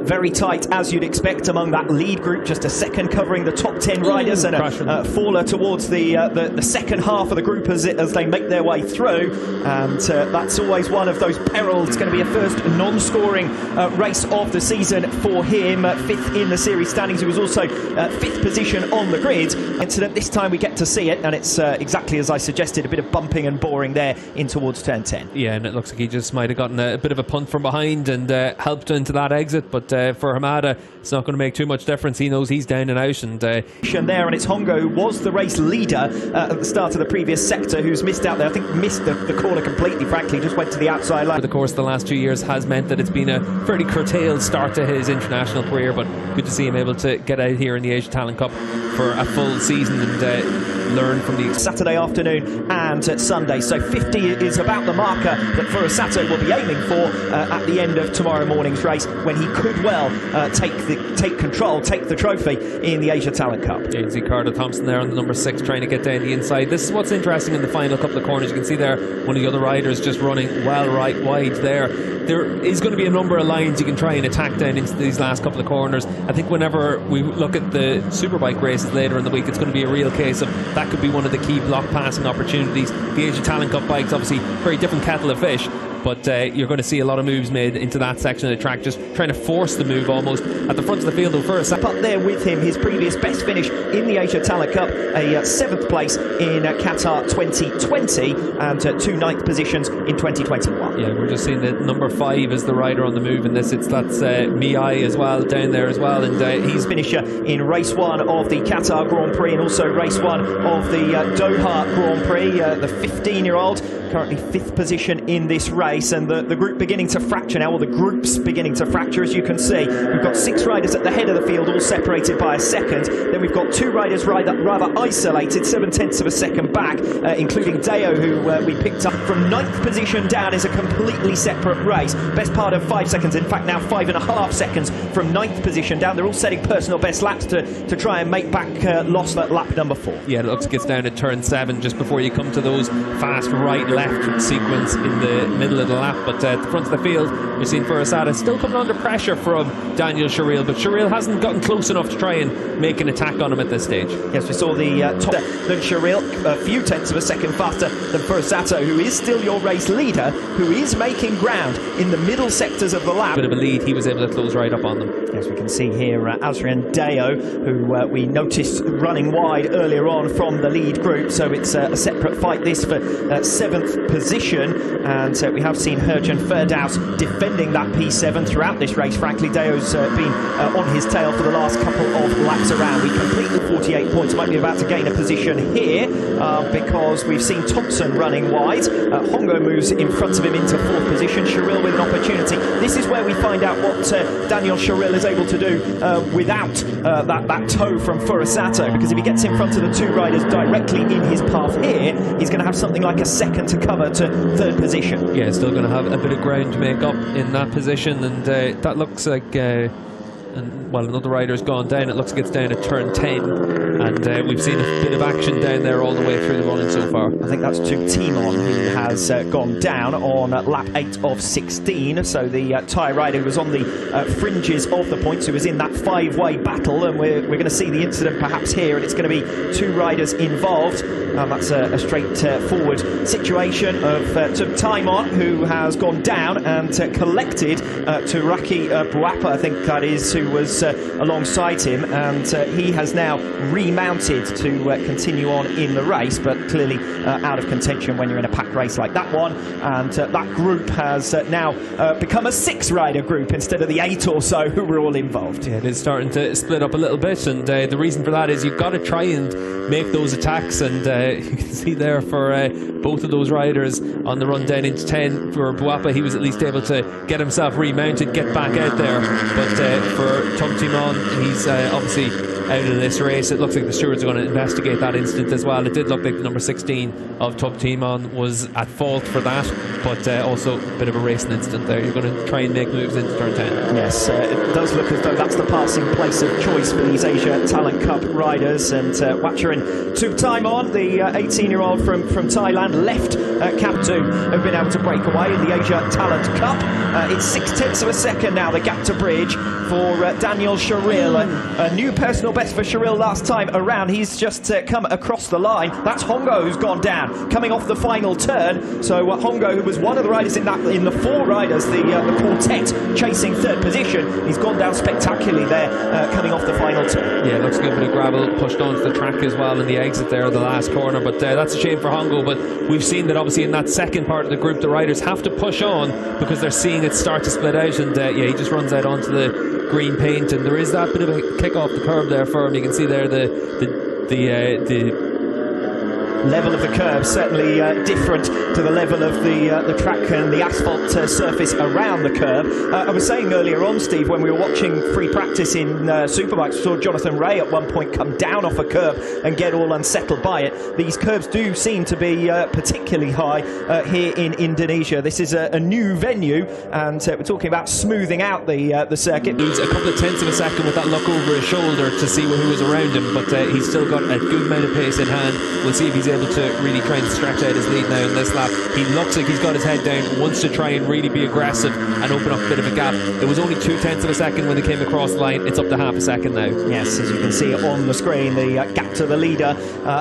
Very tight, as you'd expect, among that lead group. Just a second covering the top 10 riders, and a faller towards the second half of the group as they make their way through. And that's always one of those perils. It's going to be a first non-scoring race of the season for him. Fifth in the series standings. He was also fifth position on the grid. Incident this time we get to see it, and it's exactly as I suggested, a bit of bumping and boring there in towards turn 10. Yeah, and it looks like he just might have gotten a bit of a punt from behind and helped into that exit, but for Hamada it's not going to make too much difference. He knows he's down and out. And there, and it's Hongo, who was the race leader at the start of the previous sector, who's missed out there. I think missed the corner completely, frankly, just went to the outside line. Of course, the last 2 years has meant that it's been a fairly curtailed start to his international career, but good to see him able to get out here in the Asian Talent Cup for a full season and learn from the Saturday afternoon and Sunday. So 50 is about the marker that Furusato will be aiming for at the end of tomorrow morning's race, when he could well take to take control, take the trophy in the Asia Talent Cup. Yeah, you can see Carter Thompson there on the number 6 trying to get down the inside. This is what's interesting in the final couple of corners. You can see there one of the other riders just running well right wide there. There is going to be a number of lines you can try and attack down into these last couple of corners. I think whenever we look at the Superbike races later in the week, it's going to be a real case of that could be one of the key block passing opportunities. The Asia Talent Cup bikes, obviously very different kettle of fish, but you're going to see a lot of moves made into that section of the track, just trying to force the move almost at the front of the field. First up there with him, his previous best finish in the Asia Talent Cup, a 7th place in Qatar 2020 and 2 9th positions in 2021. Yeah, we're just seeing that number 5 is the rider on the move in this. That's Mie as well down there as well, and he's finisher in race 1 of the Qatar Grand Prix and also race 1 of the Doha Grand Prix. The 15-year-old currently 5th position in this race, and the group beginning to fracture now, or the groups beginning to fracture, as you can see. We've got 6 riders at the head of the field, all separated by a second. Then we've got 2 riders rather isolated, 7/10 of a second back, including Taiyo, who we picked up from 9th position down. Is a completely separate race. Best part of 5 seconds, in fact now 5.5 seconds from 9th position down. They're all setting personal best laps to try and make back loss at lap number 4. Yeah, it looks like it's down to turn 7 just before you come to those fast right-left sequence in the middle of the lap. But at the front of the field, we've seen Furusato still coming under pressure from Daniel Sharil, but Sharil hasn't gotten close enough to try and make an attack on him at this stage. Yes, we saw the top than Sharil, a few tenths of a second faster than Furusato, who is still your race leader, who is making ground in the middle sectors of the lap. Bit of a lead, he was able to close right up on them. Yes, we can see here Azrian Taiyo, who we noticed running wide earlier on from the lead group, so it's a separate fight this for 7th position, and we have seen Herjun Firdaus defending that P7 throughout this race. Frankly, Dayo's been on his tail for the last couple of laps around. We completed 48 points, might be about to gain a position here because we've seen Thompson running wide. Hongo moves in front of him into 4th position. Sharil with an opportunity. This is where we find out what Daniel Sharil is able to do without that toe from Furusato, because if he gets in front of the 2 riders directly in his path here, he's going to have something like a second to cover to 3rd position. Yeah, still going to have a bit of ground to make up in that position, and that looks like well, another rider's gone down. It looks like it's down at turn 10, and we've seen a bit of action down there all the way through the running so far. I think that's Timon who has gone down on lap 8 of 16. So the Thai rider who was on the fringes of the points, who was in that 5-way battle, and we're going to see the incident perhaps here, and it's going to be 2 riders involved. That's a straightforward situation of Timon, who has gone down and collected Thurakij Buapa, I think that is, who was alongside him, and he has now remounted to continue on in the race, but clearly out of contention when you're in a pack race like that one. And that group has now become a 6-rider group instead of the 8 or so who were all involved. Yeah, it is starting to split up a little bit, and the reason for that is you've got to try and make those attacks, and you can see there for both of those riders on the run down into 10. For Buapa, he was at least able to get himself remounted, get back out there, but for Timon, he's obviously out of this race. It looks like the stewards are going to investigate that incident as well. It did look like the number 16 of Timon was at fault for that, but also a bit of a racing incident there. You're going to try and make moves into turn 10. Yes, it does look as though that's the passing place of choice for these Asia Talent Cup riders, and Wacharan Timon, the 18-year-old from Thailand, left Cap 2, have been able to break away in the Asia Talent Cup. It's 6/10 of a second now, the gap to bridge for Daniel Sharil. A new personal best for Sharil last time around. He's just come across the line. That's Hongo who's gone down, coming off the final turn. So Hongo, who was one of the riders in the 4 riders, the quartet chasing 3rd position, he's gone down spectacularly there, coming off the final turn. Yeah, looks like a bit of gravel pushed onto the track as well in the exit there, the last corner, but that's a shame for Hongo. But we've seen that obviously in that second part of the group, the riders have to push on because they're seeing it start to split out, and yeah, he just runs out onto the green paint, and there is that bit of a kick off the curb there for him. You can see there the level of the curve, certainly different to the level of the track and the asphalt surface around the curve. I was saying earlier on, Steve, when we were watching free practice in Superbikes, we saw Jonathan Ray at one point come down off a curb and get all unsettled by it. These curves do seem to be particularly high here in Indonesia. This is a new venue, and we're talking about smoothing out the circuit. Needs a couple of tenths of a second with that look over his shoulder to see who was around him, but he's still got a good amount of pace in hand. We'll see if he's able to really try and stretch out his lead now in this lap. He looks like he's got his head down, wants to try and really be aggressive and open up a bit of a gap. It was only 2/10 of a second when they came across the line. It's up to half a second now. Yes, as you can see on the screen, the gap to the leader,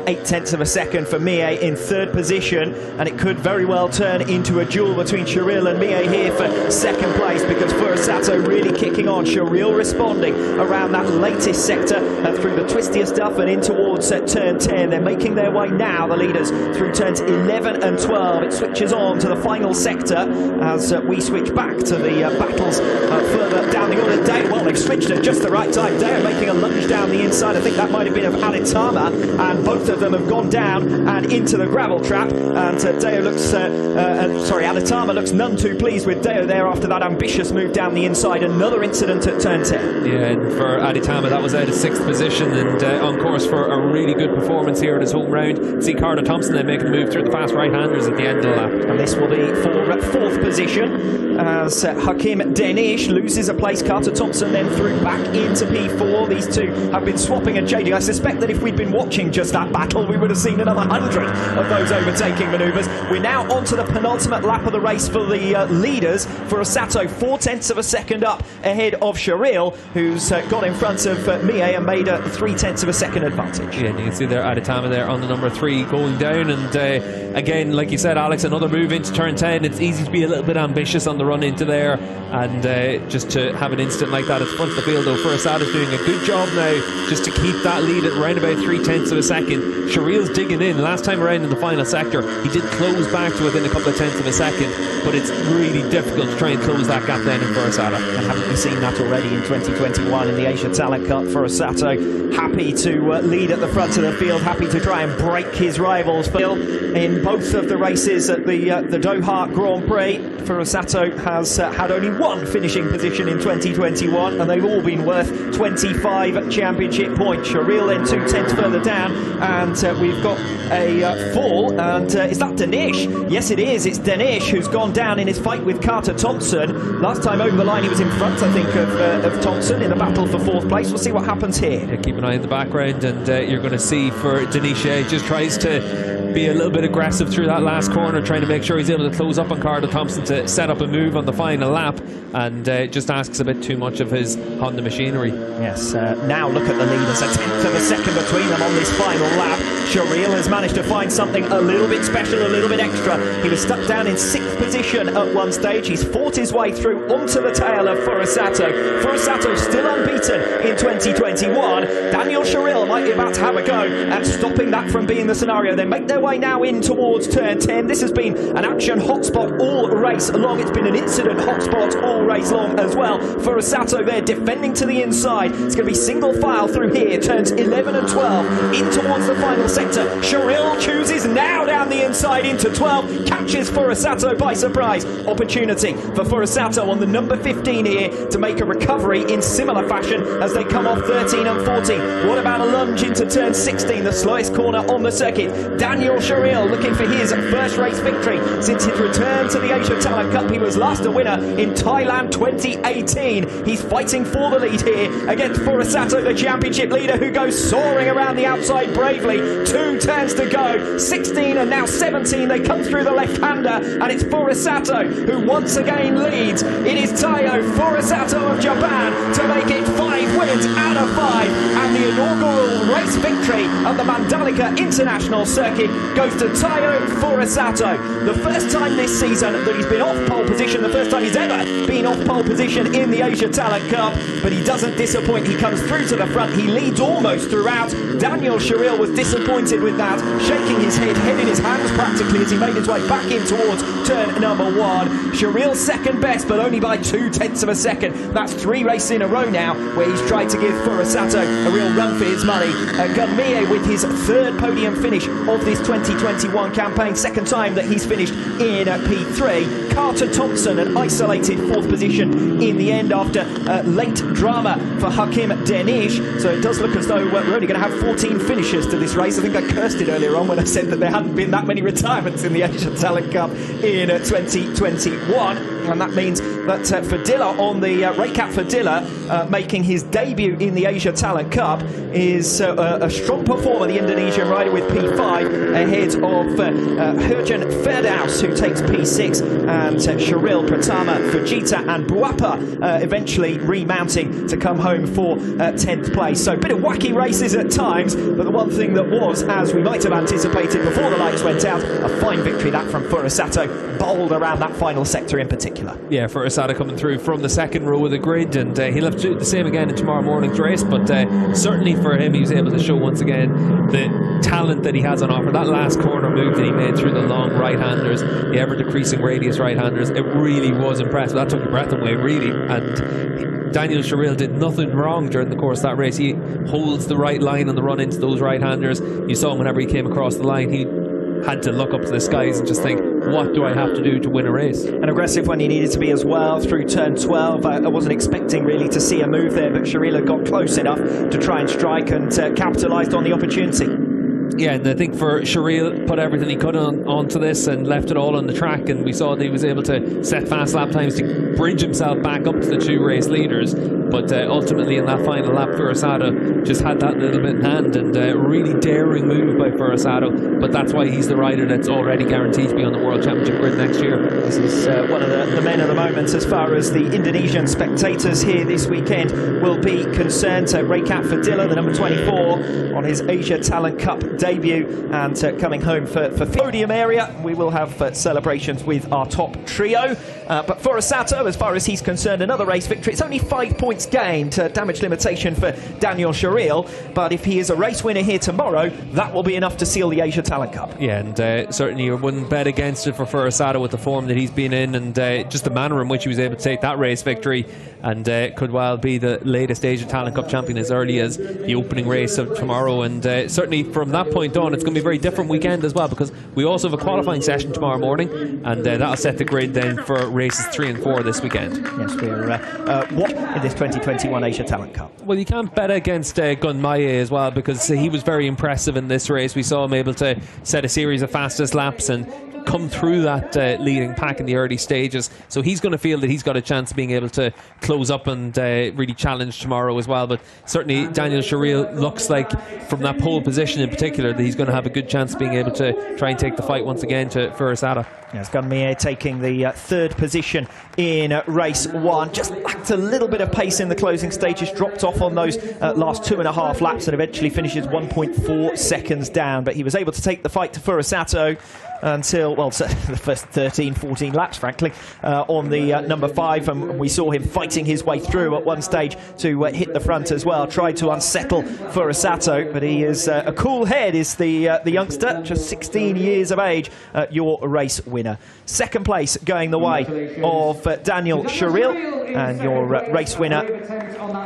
0.8 of a second for Mie in third position, and it could very well turn into a duel between Sharil and Mie here for second place, because Furusato really kicking on. Sharil responding around that latest sector through the twistier stuff and in towards turn 10. They're making their way now, the leaders, through turns 11 and 12. It switches on to the final sector as we switch back to the battles further down the order. Well, they've switched at just the right time. Deo making a lunge down the inside. I think that might have been of Aditama, and both of them have gone down and into the gravel trap. And Deo looks, Aditama looks none too pleased with Deo there after that ambitious move down the inside. Another incident at turn 10. Yeah, and for Aditama, that was out of 6th position and on course for a really good performance here at his home round. See Carter Thompson then making the move through the fast right-handers at the end of the lap. And this will be for 4th position as Hakim Danish loses a place. Carter Thompson then through back into P4. These two have been swapping and changing. I suspect that if we'd been watching just that battle, we would have seen another 100 of those overtaking manoeuvres. We're now on to the penultimate lap of the race for the leaders. Furusato 0.4 of a second up ahead of Sharil, who's got in front of Mie and made a 0.3 of a second advantage. Yeah, and you can see there Aditama there on the number 3 going down, and again, like you said, Alex, another move into turn 10. It's easy to be a little bit ambitious on the run into there, and just to have an instant like that at the front of the field, though. Furusato's doing a good job now just to keep that lead at around about 0.3 of a second. Sharil's digging in. Last time around in the final sector, he did close back to within a couple of tenths of a second, but it's really difficult to try and close that gap then in Furusato. And haven't we seen that already in 2021 in the Asia Talent Cup? Furusato happy to lead at the front of the field, happy to try and break his rivals. But in both of the races at the Doha Grand Prix, Furusato has had only one finishing position in 2021, and they've all been worth 25 championship points. Sharil then 2/10 further down, and we've got a fall, and is that Danish? Yes, it is. It's Danish who's gone down in his fight with Carter Thompson. Last time over the line, he was in front, I think, of Thompson in the battle for 4th place. We'll see what happens here. Yeah, keep an eye in the background, and you're going to see for Danish, he just tries to be a little bit aggressive through that last corner, trying to make sure he's able to close up on Carter Thompson to set up a move on the final lap, and just asks a bit too much of his Honda machinery. Yes, now look at the leaders, 1/10 of a second between them on this final lap. Sharil has managed to find something a little bit special, a little bit extra. He was stuck down in 6th position at one stage. He's fought his way through onto the tail of Furusato. Furusato still unbeaten in 2021. Daniel Sharil might be about to have a go at stopping that from being the scenario. They make their way now in towards turn 10. This has been an action hotspot all race long. It's been an incident hotspot all race long as well. Furusato there defending to the inside. It's going to be single file through here. Turns 11 and 12 in towards the final sector. Sharil chooses now down the inside into 12. Catches Furusato by surprise. Opportunity for Furusato on the number 15 here to make a recovery in similar fashion as they come off 13 and 14. What about a lunge into turn 16, the slowest corner on the circuit? Daniel Sharil looking for his first race victory since his return to the Asia Talent Cup. He was last a winner in Thailand 2018. He's fighting for the lead here against Furusato, the championship leader, who goes soaring around the outside bravely. 2 turns to go, 16 and now 17. They come through the left-hander, and it's Furusato who once again leads. It is Taiyo Furusato of Japan to make it 5 wins out of 5, and the inaugural race victory at the Mandalika International Circuit goes to Taiyo Furusato. The first time this season that he's been off pole position, the first time he's ever been off pole position in the Asia Talent Cup, but he doesn't disappoint. He comes through to the front. He leads almost throughout. Daniel Sharil was disappointed with that, shaking his head in his hands practically as he made his way back in towards turn number 1. Sharil second best, but only by 2/10 of a second. That's 3 races in a row now where he's tried to give Furusato a real run for his money. Gun Mie with his 3rd podium finish of this 2021 campaign. Second time that he's finished in P3. Carter Thompson, an isolated 4th position in the end after late drama for Hakim Danish. So it does look as though we're only going to have 14 finishers to this race. I think I cursed it earlier on when I said that there hadn't been that many retirements in the Asia Talent Cup in 2021. And that means that Fadillah on the Reykat Fadillah making his debut in the Asia Talent Cup is a strong performer, the Indonesian rider, with P5 ahead of Herjun Firdaus, who takes P6, and Veda Pratama, Fujita and Buapa eventually remounting to come home for 10th place. So a bit of wacky races at times, but the one thing that was, as we might have anticipated before the lights went out, a fine victory that from Furusato, bold around that final sector in particular. Yeah, Furusato coming through from the second row of the grid, and he'll have to do the same again in tomorrow morning's race, but certainly for him, he was able to show once again the talent that he has on offer. That last corner move that he made through the long right-handers, the ever-decreasing radius right-handers, it really was impressive. That took your breath away, really, and Daniel Sharil did nothing wrong during the course of that race. He holds the right line on the run into those right-handers. You saw him whenever he came across the line, he had to look up to the skies and just think, what do I have to do to win a race? And aggressive when he needed to be as well through turn 12. I wasn't expecting really to see a move there, but Sharil had got close enough to try and strike and capitalised on the opportunity. Yeah, and I think for Sharil, put everything he could onto this and left it all on the track, and we saw that he was able to set fast lap times to bridge himself back up to the 2 race leaders. But ultimately in that final lap, Furusato just had that little bit in hand, and a really daring move by Furusato. But that's why he's the rider that's already guaranteed to be on the World Championship grid next year. This is one of the men of the moment as far as the Indonesian spectators here this weekend will be concerned. Reykat Fadillah, the number 24, on his Asia Talent Cup debut, and coming home for podium area. We will have celebrations with our top trio. But Furusato, as far as he's concerned, another race victory. It's only 5 points gained, damage limitation for Daniel Sharil, but if he is a race winner here tomorrow, that will be enough to seal the Asia Talent Cup. Yeah, and certainly you wouldn't bet against it for Furusato with the form that he's been in, and just the manner in which he was able to take that race victory, and could well be the latest Asia Talent Cup champion as early as the opening race of tomorrow. And certainly from that point on, it's going to be a very different weekend as well, because we also have a qualifying session tomorrow morning, and that'll set the grid then for races 3 and 4 this weekend. Yes, we're what in this 2021 Asia Talent Cup? Well, you can't bet against Gun Mie as well, because he was very impressive in this race. We saw him able to set a series of fastest laps and come through that leading pack in the early stages, so he's going to feel that he's got a chance of being able to close up and really challenge tomorrow as well. But certainly Daniel Sharil looks like, from that pole position in particular, that he's going to have a good chance of being able to try and take the fight once again to Furusato. Yes, Gun Mie taking the 3rd position in race 1. Just lacked a little bit of pace in the closing stages, dropped off on those last 2.5 laps, and eventually finishes 1.4 seconds down. But he was able to take the fight to Furusato until, well, the first 13, 14 laps, frankly, on the number 5, and we saw him fighting his way through at one stage to hit the front as well. Tried to unsettle Furusato, but he is a cool head, is the youngster, just 16 years of age, your race winner. Second place going the way of Daniel Sharil, and your race winner,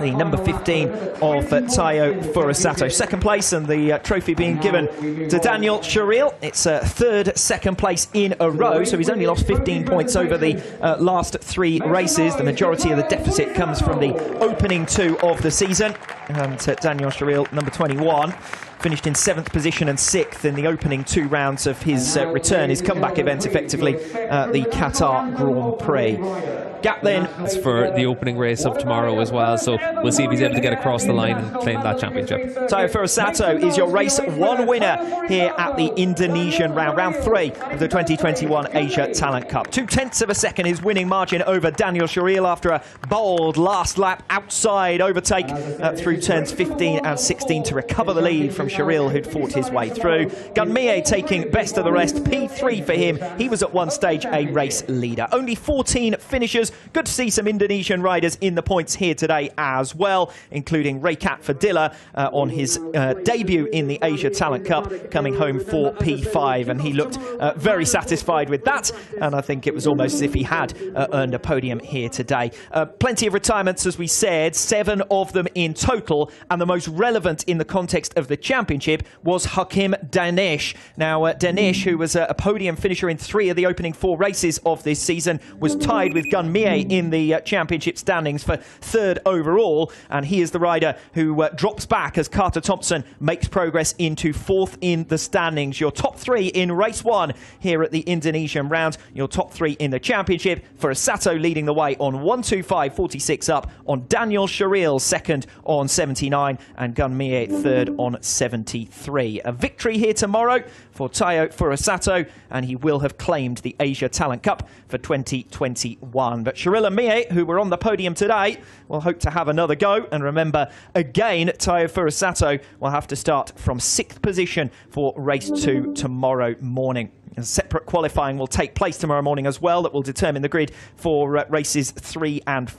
the number 15 of Taiyo Furusato. Second place, and the trophy being given to Daniel Sharil. It's a 3rd second place in a row, so he's only lost 15 points over the last 3 races. The majority of the deficit comes from the opening 2 of the season, and Daniel Sharil, number 21, finished in 7th position and 6th in the opening 2 rounds of his return, his comeback event, effectively, the Qatar Grand Prix. Gap then for the opening race of tomorrow as well, so we'll see if he's able to get across the line and claim that championship. Taiyo Furusato is your race 1 winner here at the Indonesian round 3 of the 2021 Asia Talent Cup. 0.2 of a second his winning margin over Daniel Sharil after a bold last lap outside overtake through turns 15 and 16 to recover the lead from Sharil, who'd fought his way through. Gun Mie taking best of the rest, P3 for him. He was at one stage a race leader. Only 14 finishers Good to see some Indonesian riders in the points here today as well, including Reykat Fadillah on his debut in the Asia Talent Cup, coming home for P5, and he looked very satisfied with that, and I think it was almost as if he had earned a podium here today. Plenty of retirements, as we said, 7 of them in total, and the most relevant in the context of the championship was Hakim Danish. Now, Danish, who was a podium finisher in 3 of the opening 4 races of this season, was tied with Gun Mie in the championship standings for 3rd overall, and he is the rider who drops back as Carter Thompson makes progress into 4th in the standings. Your top 3 in race 1 here at the Indonesian round, your top 3 in the championship. Furusato leading the way on 125.46 up on Danial Sharil, 2nd on 79, and Gun Mie 3rd on 73. A victory here tomorrow for Taiyo Furusato, and he will have claimed the Asia Talent Cup for 2021. But Sharil and Mie, who were on the podium today, will hope to have another go. And remember, again, Taiyo Furusato will have to start from 6th position for race 2 tomorrow morning. A separate qualifying will take place tomorrow morning as well that will determine the grid for races 3 and 4.